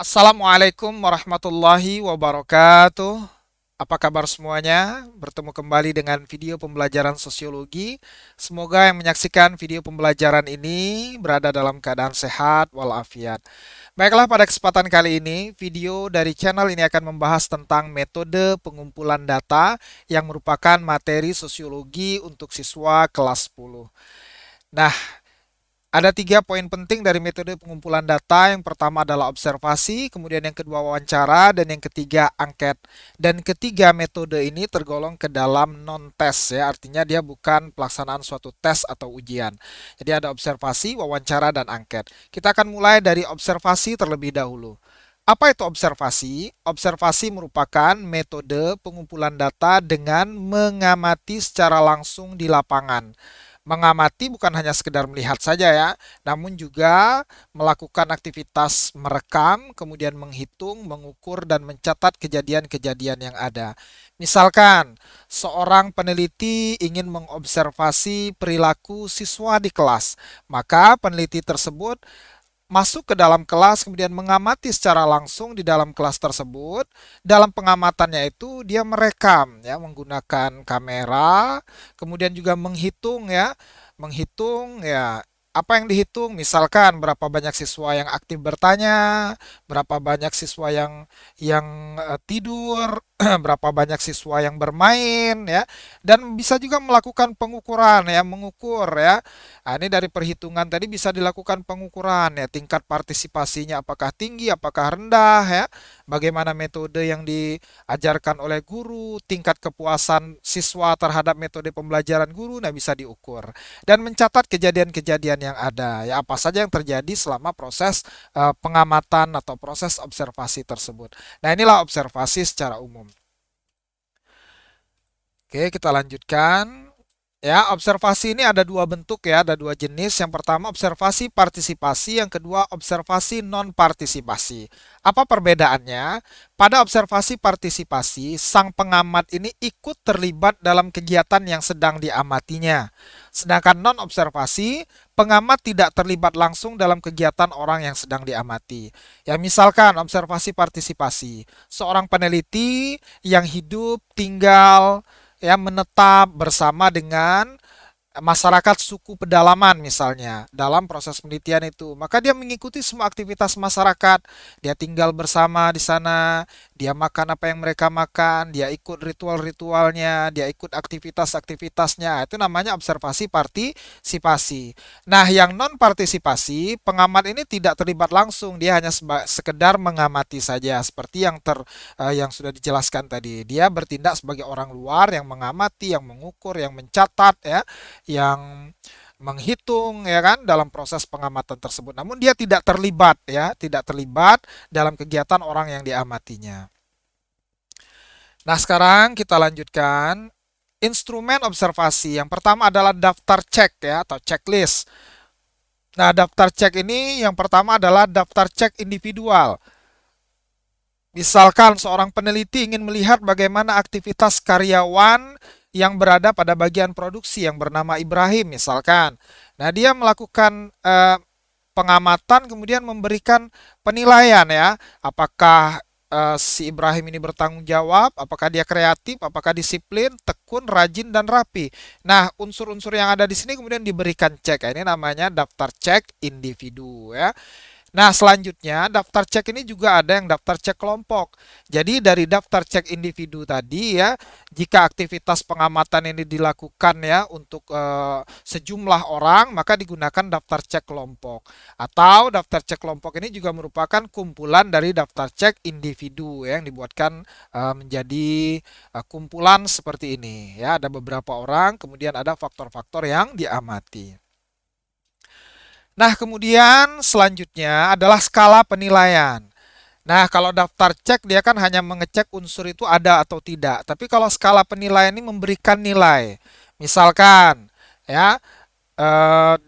Assalamualaikum warahmatullahi wabarakatuh. Apa kabar semuanya? Bertemu kembali dengan video pembelajaran sosiologi. Semoga yang menyaksikan video pembelajaran ini berada dalam keadaan sehat walafiat. Baiklah, pada kesempatan kali ini, video dari channel ini akan membahas tentang metode pengumpulan data yang merupakan materi sosiologi untuk siswa kelas 10. Nah, ada 3 poin penting dari metode pengumpulan data. Yang pertama adalah observasi, kemudian yang kedua wawancara, dan yang ketiga angket. Dan ketiga metode ini tergolong ke dalam non-tes ya, artinya dia bukan pelaksanaan suatu tes atau ujian. Jadi ada observasi, wawancara, dan angket. Kita akan mulai dari observasi terlebih dahulu. Apa itu observasi? Observasi merupakan metode pengumpulan data dengan mengamati secara langsung di lapangan. Mengamati bukan hanya sekedar melihat saja ya, namun juga melakukan aktivitas merekam, kemudian menghitung, mengukur, dan mencatat kejadian-kejadian yang ada. Misalkan, seorang peneliti ingin mengobservasi perilaku siswa di kelas, maka peneliti tersebut masuk ke dalam kelas, kemudian mengamati secara langsung di dalam kelas tersebut. Dalam pengamatannya itu dia merekam ya menggunakan kamera, kemudian juga menghitung ya apa yang dihitung, misalkan berapa banyak siswa yang aktif bertanya, berapa banyak siswa yang tidur, berapa banyak siswa yang bermain ya, dan bisa juga melakukan pengukuran ya, mengukur ya. Nah, ini dari perhitungan tadi bisa dilakukan pengukuran ya, tingkat partisipasinya apakah tinggi, apakah rendah ya, bagaimana metode yang diajarkan oleh guru, tingkat kepuasan siswa terhadap metode pembelajaran guru, nah bisa diukur. Dan mencatat kejadian-kejadian yang ada ya, apa saja yang terjadi selama proses pengamatan atau proses observasi tersebut. Nah, inilah observasi secara umum. Oke, kita lanjutkan. Ya, observasi ini ada dua bentuk ya, ada dua jenis. Yang pertama observasi partisipasi, yang kedua observasi non-partisipasi. Apa perbedaannya? Pada observasi partisipasi, sang pengamat ini ikut terlibat dalam kegiatan yang sedang diamatinya. Sedangkan non-observasi, pengamat tidak terlibat langsung dalam kegiatan orang yang sedang diamati. Ya, misalkan observasi partisipasi, seorang peneliti yang hidup, tinggal, ya menetap bersama dengan masyarakat suku pedalaman misalnya dalam proses penelitian itu, maka dia mengikuti semua aktivitas masyarakat. Dia tinggal bersama di sana, dia makan apa yang mereka makan, dia ikut ritual-ritualnya, dia ikut aktivitas-aktivitasnya. Itu namanya observasi partisipasi. Nah, yang non partisipasi, pengamat ini tidak terlibat langsung, dia hanya sekedar mengamati saja seperti yang sudah dijelaskan tadi. Dia bertindak sebagai orang luar yang mengamati, yang mengukur, yang mencatat ya, yang menghitung ya kan dalam proses pengamatan tersebut. Namun dia tidak terlibat ya, tidak terlibat dalam kegiatan orang yang diamatinya. Nah, sekarang kita lanjutkan instrumen observasi. Yang pertama adalah daftar cek ya atau checklist. Nah, daftar cek ini yang pertama adalah daftar cek individual. Misalkan seorang peneliti ingin melihat bagaimana aktivitas karyawan yang berada pada bagian produksi yang bernama Ibrahim misalkan. Nah, dia melakukan pengamatan kemudian memberikan penilaian ya, apakah si Ibrahim ini bertanggung jawab, apakah dia kreatif, apakah disiplin, tekun, rajin, dan rapi. Nah, unsur-unsur yang ada di sini kemudian diberikan cek. Ini namanya daftar cek individu ya. Nah, selanjutnya daftar cek ini juga ada yang daftar cek kelompok. Jadi dari daftar cek individu tadi ya, jika aktivitas pengamatan ini dilakukan ya untuk sejumlah orang, maka digunakan daftar cek kelompok. Atau daftar cek kelompok ini juga merupakan kumpulan dari daftar cek individu ya, yang dibuatkan menjadi kumpulan seperti ini ya. Ada beberapa orang, kemudian ada faktor-faktor yang diamati. Nah, kemudian selanjutnya adalah skala penilaian. Nah, kalau daftar cek dia kan hanya mengecek unsur itu ada atau tidak. Tapi kalau skala penilaian ini memberikan nilai. Misalkan ya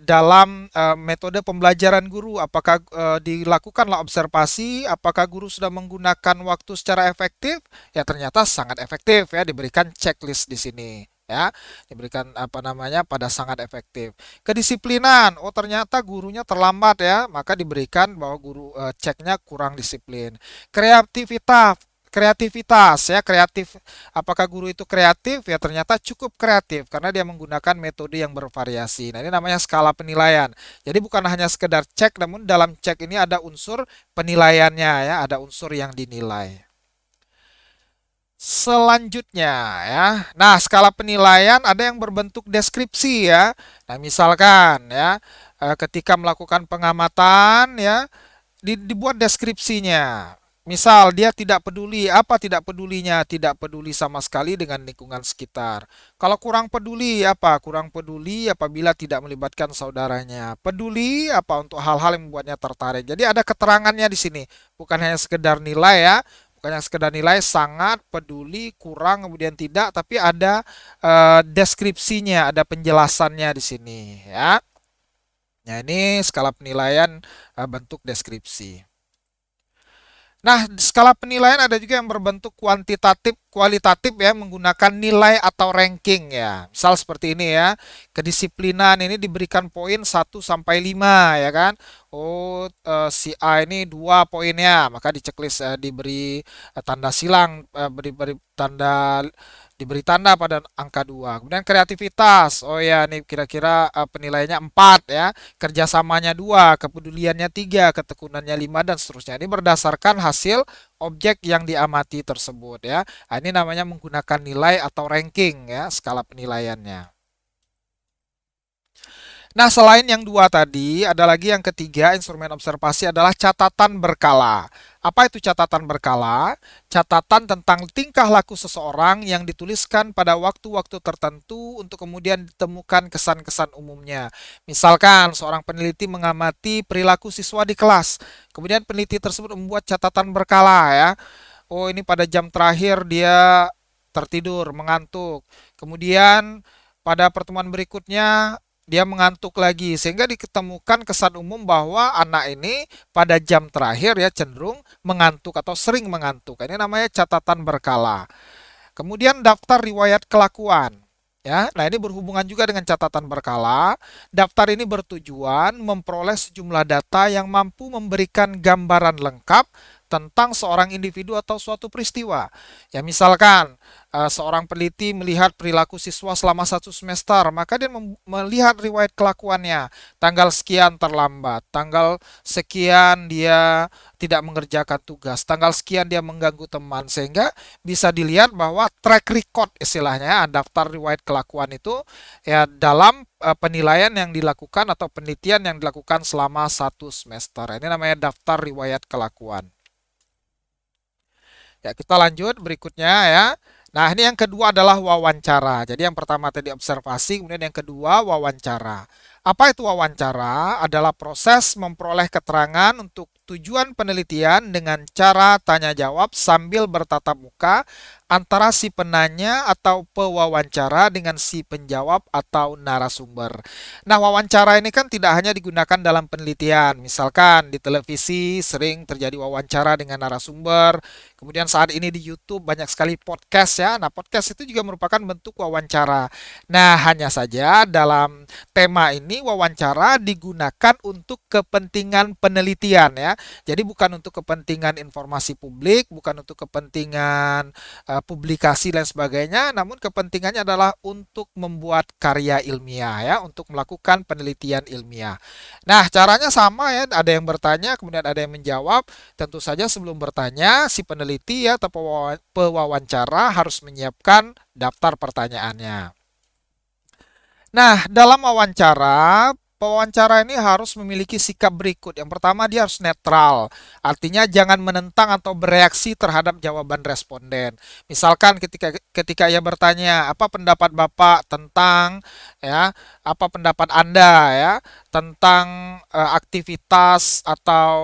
dalam metode pembelajaran guru, apakah dilakukanlah observasi, apakah guru sudah menggunakan waktu secara efektif? Ya ternyata sangat efektif ya, diberikan checklist di sini. ya, diberikan apa namanya pada sangat efektif. Kedisiplinan, oh ternyata gurunya terlambat ya, maka diberikan bahwa guru ceknya kurang disiplin. Kreativitas, kreativitas ya, kreatif, apakah guru itu kreatif? Ya ternyata cukup kreatif karena dia menggunakan metode yang bervariasi. Nah, ini namanya skala penilaian. Jadi bukan hanya sekedar cek, namun dalam cek ini ada unsur penilaiannya ya, ada unsur yang dinilai. Selanjutnya ya. Nah, skala penilaian ada yang berbentuk deskripsi ya. Nah, misalkan ya, ketika melakukan pengamatan ya, dibuat deskripsinya. Misal dia tidak peduli, apa tidak pedulinya? Tidak peduli sama sekali dengan lingkungan sekitar. Kalau kurang peduli apa? Kurang peduli apabila tidak melibatkan saudaranya. Peduli apa untuk hal-hal yang membuatnya tertarik. Jadi ada keterangannya di sini, bukan hanya sekedar nilai ya. Bukan yang sekedar nilai, sangat, peduli, kurang, kemudian tidak, tapi ada deskripsinya, ada penjelasannya di sini ya. Nah, ini skala penilaian bentuk deskripsi. Nah, skala penilaian ada juga yang berbentuk kuantitatif, kualitatif ya, menggunakan nilai atau ranking ya. Misal seperti ini ya. Kedisiplinan ini diberikan poin 1 sampai 5 ya kan. Oh, si A ini 2 poinnya, maka di checklist diberi tanda silang, beri tanda, diberi tanda pada angka 2. Kemudian kreativitas. Oh ya, ini kira-kira penilaiannya 4 ya. Kerjasamanya 2, kepeduliannya 3, ketekunannya 5 dan seterusnya. Ini berdasarkan hasil objek yang diamati tersebut ya. Nah, ini namanya menggunakan nilai atau ranking ya, skala penilaiannya. Nah, selain yang dua tadi, ada lagi yang ketiga, instrumen observasi adalah catatan berkala. Apa itu catatan berkala? Catatan tentang tingkah laku seseorang yang dituliskan pada waktu-waktu tertentu untuk kemudian ditemukan kesan-kesan umumnya. Misalkan, seorang peneliti mengamati perilaku siswa di kelas. Kemudian peneliti tersebut membuat catatan berkala ya. Oh, ini pada jam terakhir dia tertidur, mengantuk. Kemudian pada pertemuan berikutnya dia mengantuk lagi sehingga diketemukan kesan umum bahwa anak ini pada jam terakhir ya cenderung mengantuk atau sering mengantuk. Ini namanya catatan berkala. Kemudian daftar riwayat kelakuan. Ya, nah ini berhubungan juga dengan catatan berkala. Daftar ini bertujuan memperoleh sejumlah data yang mampu memberikan gambaran lengkap tentang seorang individu atau suatu peristiwa. Ya, misalkan seorang peneliti melihat perilaku siswa selama 1 semester, maka dia melihat riwayat kelakuannya. Tanggal sekian terlambat, tanggal sekian dia tidak mengerjakan tugas, tanggal sekian dia mengganggu teman, sehingga bisa dilihat bahwa track record istilahnya daftar riwayat kelakuan itu ya dalam penilaian yang dilakukan atau penelitian yang dilakukan selama 1 semester. Ini namanya daftar riwayat kelakuan. Ya, kita lanjut berikutnya ya. Nah, ini yang kedua adalah wawancara. Jadi yang pertama tadi observasi, kemudian yang kedua wawancara. Apa itu wawancara? Adalah proses memperoleh keterangan untuk tujuan penelitian dengan cara tanya jawab sambil bertatap muka antara si penanya atau pewawancara dengan si penjawab atau narasumber. Nah, wawancara ini kan tidak hanya digunakan dalam penelitian. Misalkan di televisi sering terjadi wawancara dengan narasumber. Kemudian saat ini di YouTube banyak sekali podcast ya. Nah, podcast itu juga merupakan bentuk wawancara. Nah, hanya saja dalam tema ini wawancara digunakan untuk kepentingan penelitian ya. Jadi bukan untuk kepentingan informasi publik, bukan untuk kepentingan publikasi dan sebagainya, namun kepentingannya adalah untuk membuat karya ilmiah ya, untuk melakukan penelitian ilmiah. Nah, caranya sama ya, ada yang bertanya, kemudian ada yang menjawab. Tentu saja sebelum bertanya, si peneliti ya atau pewawancara harus menyiapkan daftar pertanyaannya. Nah, dalam wawancara, pewawancara ini harus memiliki sikap berikut. Yang pertama, dia harus netral. Artinya jangan menentang atau bereaksi terhadap jawaban responden. Misalkan ketika ia bertanya, "Apa pendapat Bapak tentang ya, apa pendapat Anda ya tentang aktivitas atau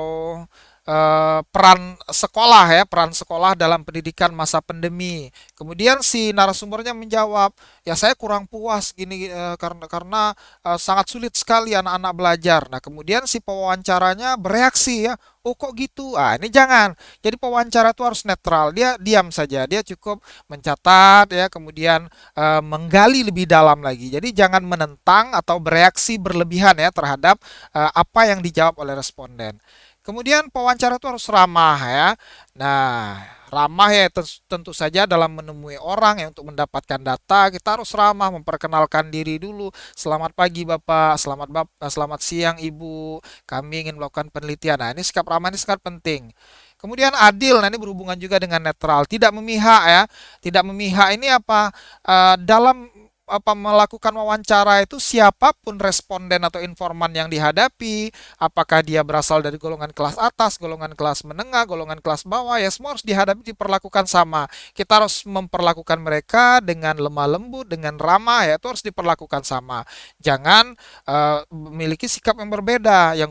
peran sekolah ya, peran sekolah dalam pendidikan masa pandemi. Kemudian si narasumbernya menjawab, ya saya kurang puas gini karena sangat sulit sekali anak-anak belajar. Nah, kemudian si pewawancaranya bereaksi ya, oh kok gitu? Ah, ini jangan. Jadi pewawancara itu harus netral. Dia diam saja. Dia cukup mencatat ya, kemudian menggali lebih dalam lagi. Jadi jangan menentang atau bereaksi berlebihan ya terhadap apa yang dijawab oleh responden. Kemudian pewawancara itu harus ramah ya. Nah, ramah ya tentu saja dalam menemui orang ya untuk mendapatkan data kita harus ramah memperkenalkan diri dulu. Selamat pagi Bapak, selamat siang Ibu. Kami ingin melakukan penelitian. Nah, ini sikap ramah ini sangat penting. Kemudian adil, nah ini berhubungan juga dengan netral, tidak memihak ya. Tidak memihak ini apa? Dalam apa melakukan wawancara itu siapapun responden atau informan yang dihadapi, apakah dia berasal dari golongan kelas atas, golongan kelas menengah, golongan kelas bawah, ya semua harus dihadapi diperlakukan sama. Kita harus memperlakukan mereka dengan lemah lembut, dengan ramah, ya itu harus diperlakukan sama. Jangan memiliki sikap yang berbeda. Yang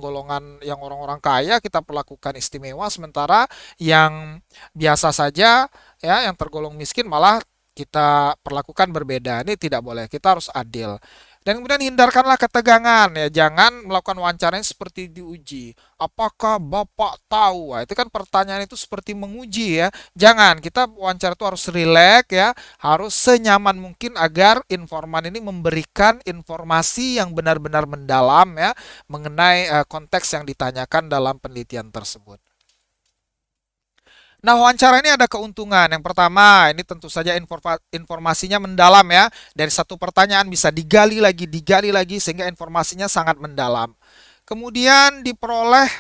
orang-orang kaya kita perlakukan istimewa, sementara yang biasa saja ya yang tergolong miskin malah kita perlakukan berbeda. Ini tidak boleh. Kita harus adil. Dan kemudian hindarkanlah ketegangan ya. Jangan melakukan wawancara yang seperti diuji. Apakah Bapak tahu? Wah, itu kan pertanyaan itu seperti menguji ya. Jangan. Kita wawancara itu harus rileks ya. Harus senyaman mungkin agar informan ini memberikan informasi yang benar-benar mendalam ya mengenai konteks yang ditanyakan dalam penelitian tersebut. Nah, wawancara ini ada keuntungan. Yang pertama, ini tentu saja informasinya mendalam ya. Dari satu pertanyaan bisa digali lagi sehingga informasinya sangat mendalam. Kemudian diperoleh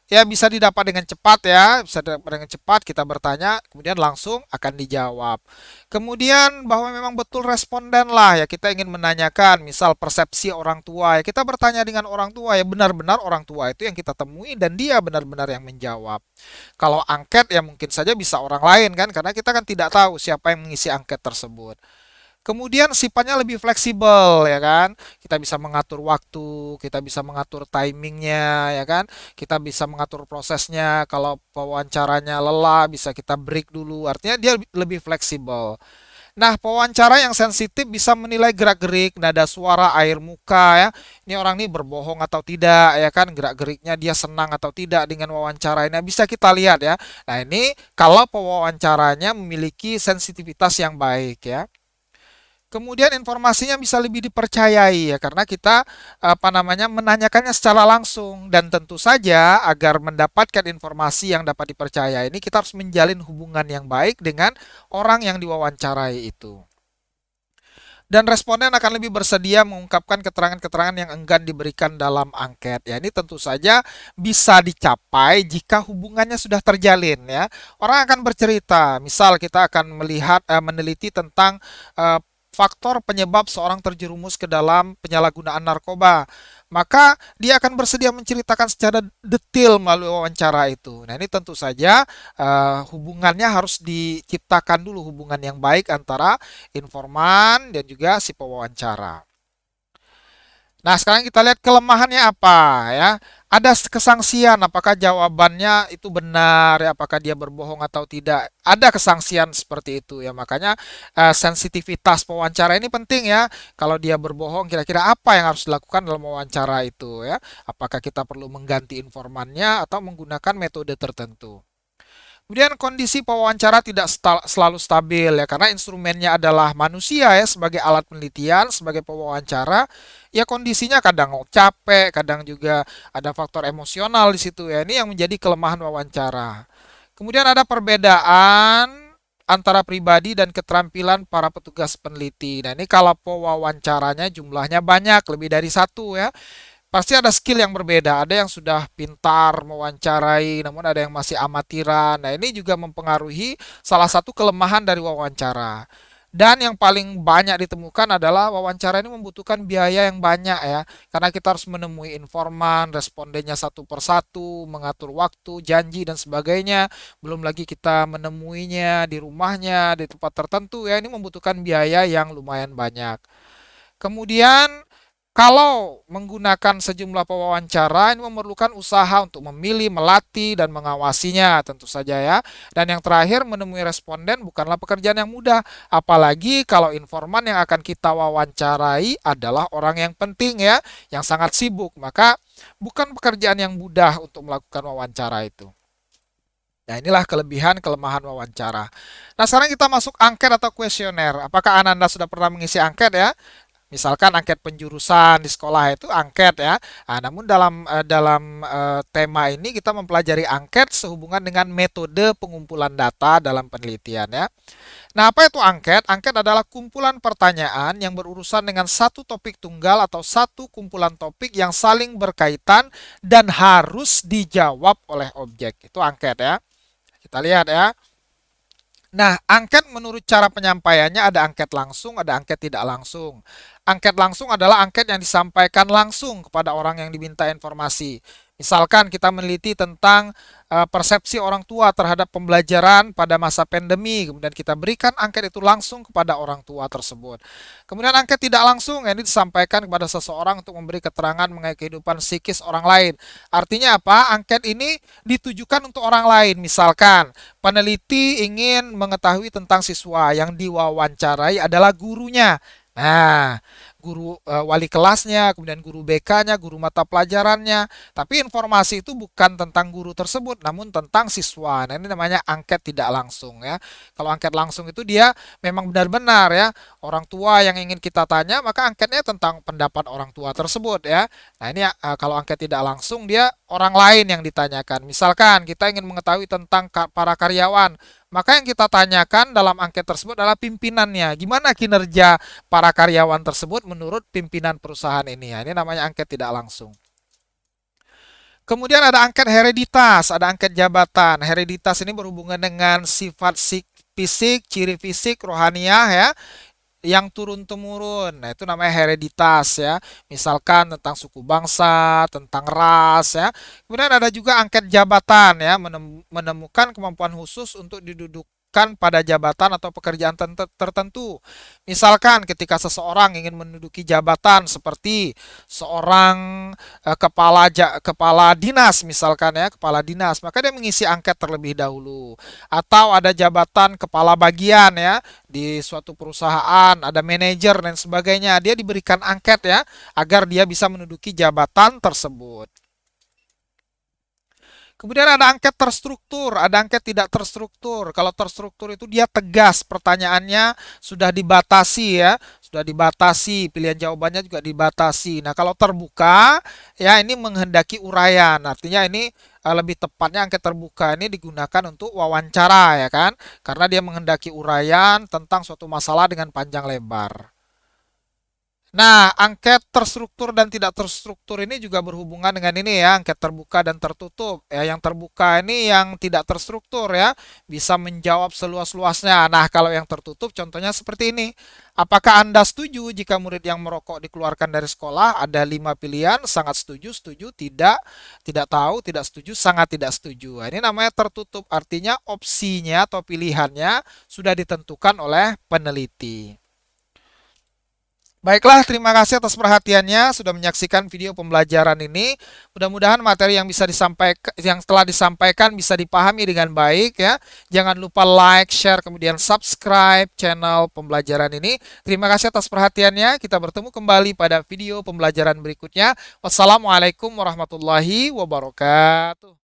ya bisa didapat dengan cepat ya, bisa didapat dengan cepat kita bertanya, kemudian langsung akan dijawab. Kemudian bahwa memang betul responden lah ya kita ingin menanyakan, misal persepsi orang tua ya kita bertanya dengan orang tua ya benar-benar orang tua itu yang kita temui dan dia benar-benar yang menjawab. Kalau angket ya mungkin saja bisa orang lain kan, karena kita kan tidak tahu siapa yang mengisi angket tersebut. Kemudian sifatnya lebih fleksibel ya kan. Kita bisa mengatur waktu, kita bisa mengatur timingnya ya kan. Kita bisa mengatur prosesnya. Kalau pewawancaranya lelah bisa kita break dulu. Artinya dia lebih fleksibel. Nah, pewawancara yang sensitif bisa menilai gerak-gerik, nada suara, air muka ya. Ini orang ini berbohong atau tidak ya kan, gerak-geriknya dia senang atau tidak dengan wawancara ini bisa kita lihat ya. Nah, ini kalau pewawancaranya memiliki sensitivitas yang baik ya. Kemudian informasinya bisa lebih dipercayai ya karena kita apa namanya menanyakannya secara langsung dan tentu saja agar mendapatkan informasi yang dapat dipercaya ini kita harus menjalin hubungan yang baik dengan orang yang diwawancarai itu. Dan responden akan lebih bersedia mengungkapkan keterangan-keterangan yang enggan diberikan dalam angket. Ya, ini tentu saja bisa dicapai jika hubungannya sudah terjalin ya. Orang akan bercerita, misal kita akan meneliti tentang faktor penyebab seorang terjerumus ke dalam penyalahgunaan narkoba, maka dia akan bersedia menceritakan secara detail melalui wawancara itu. Nah, ini tentu saja hubungannya harus diciptakan dulu hubungan yang baik antara informan dan juga si pewawancara. Nah, sekarang kita lihat kelemahannya apa ya. Ada kesangsian, apakah jawabannya itu benar, ya, apakah dia berbohong atau tidak. Ada kesangsian seperti itu ya. Makanya sensitivitas pewawancara ini penting ya. Kalau dia berbohong, kira-kira apa yang harus dilakukan dalam wawancara itu ya. Apakah kita perlu mengganti informannya atau menggunakan metode tertentu. Kemudian kondisi pewawancara tidak selalu stabil ya karena instrumennya adalah manusia ya sebagai alat penelitian, sebagai pewawancara. Ya kondisinya kadang capek, kadang juga ada faktor emosional di situ ya. Ini yang menjadi kelemahan wawancara. Kemudian ada perbedaan antara pribadi dan keterampilan para petugas peneliti. Nah, ini kalau pewawancaranya jumlahnya banyak, lebih dari satu ya. Pasti ada skill yang berbeda. Ada yang sudah pintar mewawancarai, namun ada yang masih amatiran. Nah, ini juga mempengaruhi salah satu kelemahan dari wawancara. Dan yang paling banyak ditemukan adalah wawancara ini membutuhkan biaya yang banyak ya. Karena kita harus menemui informan, respondennya satu persatu, mengatur waktu, janji dan sebagainya. Belum lagi kita menemuinya di rumahnya, di tempat tertentu ya. Ini membutuhkan biaya yang lumayan banyak. Kemudian Kalau menggunakan sejumlah pewawancara, ini memerlukan usaha untuk memilih, melatih, dan mengawasinya tentu saja ya. Dan yang terakhir, menemui responden bukanlah pekerjaan yang mudah. Apalagi kalau informan yang akan kita wawancarai adalah orang yang penting ya, yang sangat sibuk. Maka bukan pekerjaan yang mudah untuk melakukan wawancara itu. Nah, inilah kelebihan kelemahan wawancara. Nah, sekarang kita masuk angket atau kuesioner. Apakah Ananda sudah pernah mengisi angket ya? Misalkan angket penjurusan di sekolah itu angket ya. Nah, namun dalam tema ini kita mempelajari angket sehubungan dengan metode pengumpulan data dalam penelitian ya. Nah, apa itu angket? Angket adalah kumpulan pertanyaan yang berurusan dengan satu topik tunggal atau satu kumpulan topik yang saling berkaitan dan harus dijawab oleh objek. Itu angket ya. Kita lihat ya. Nah, angket menurut cara penyampaiannya ada angket langsung, ada angket tidak langsung. Angket langsung adalah angket yang disampaikan langsung kepada orang yang diminta informasi. Misalkan kita meneliti tentang persepsi orang tua terhadap pembelajaran pada masa pandemi, kemudian kita berikan angket itu langsung kepada orang tua tersebut. Kemudian angket tidak langsung, ini disampaikan kepada seseorang untuk memberi keterangan mengenai kehidupan psikis orang lain. Artinya apa? Angket ini ditujukan untuk orang lain. Misalkan peneliti ingin mengetahui tentang siswa yang diwawancarai adalah gurunya. Nah, guru wali kelasnya, kemudian guru BK-nya, guru mata pelajarannya. Tapi informasi itu bukan tentang guru tersebut, namun tentang siswa. Nah, ini namanya angket tidak langsung ya. Kalau angket langsung itu dia memang benar-benar ya orang tua yang ingin kita tanya, maka angketnya tentang pendapat orang tua tersebut ya. Nah, ini kalau angket tidak langsung dia orang lain yang ditanyakan. Misalkan kita ingin mengetahui tentang para karyawan, maka yang kita tanyakan dalam angket tersebut adalah pimpinannya. Gimana kinerja para karyawan tersebut menurut pimpinan perusahaan ini. Ya, ini namanya angket tidak langsung. Kemudian ada angket hereditas, ada angket jabatan. Hereditas ini berhubungan dengan sifat fisik, ciri fisik, rohaniah ya yang turun-temurun. Nah, itu namanya hereditas ya. Misalkan tentang suku bangsa, tentang ras ya. Kemudian ada juga angket jabatan ya, menemukan kemampuan khusus untuk didudukkan pada jabatan atau pekerjaan tertentu. Misalkan ketika seseorang ingin menduduki jabatan seperti seorang kepala dinas misalkan ya, kepala dinas, maka dia mengisi angket terlebih dahulu. Atau ada jabatan kepala bagian ya di suatu perusahaan, ada manajer dan sebagainya. Dia diberikan angket ya agar dia bisa menduduki jabatan tersebut. Kemudian ada angket terstruktur, ada angket tidak terstruktur. Kalau terstruktur itu dia tegas, pertanyaannya sudah dibatasi ya, sudah dibatasi, pilihan jawabannya juga dibatasi. Nah, kalau terbuka ya ini menghendaki uraian. Artinya ini lebih tepatnya angket terbuka ini digunakan untuk wawancara ya kan, karena dia menghendaki uraian tentang suatu masalah dengan panjang lebar. Nah, angket terstruktur dan tidak terstruktur ini juga berhubungan dengan ini ya, angket terbuka dan tertutup. Ya, yang terbuka ini yang tidak terstruktur ya, bisa menjawab seluas-luasnya. Nah, kalau yang tertutup contohnya seperti ini. Apakah Anda setuju jika murid yang merokok dikeluarkan dari sekolah? Ada 5 pilihan, sangat setuju, setuju, tidak, tidak tahu, tidak setuju, sangat tidak setuju. Nah, ini namanya tertutup, artinya opsinya atau pilihannya sudah ditentukan oleh peneliti. Baiklah, terima kasih atas perhatiannya sudah menyaksikan video pembelajaran ini. Mudah-mudahan materi yang bisa disampaikan, yang telah disampaikan bisa dipahami dengan baik ya. Jangan lupa like, share, kemudian subscribe channel pembelajaran ini. Terima kasih atas perhatiannya. Kita bertemu kembali pada video pembelajaran berikutnya. Wassalamualaikum warahmatullahi wabarakatuh.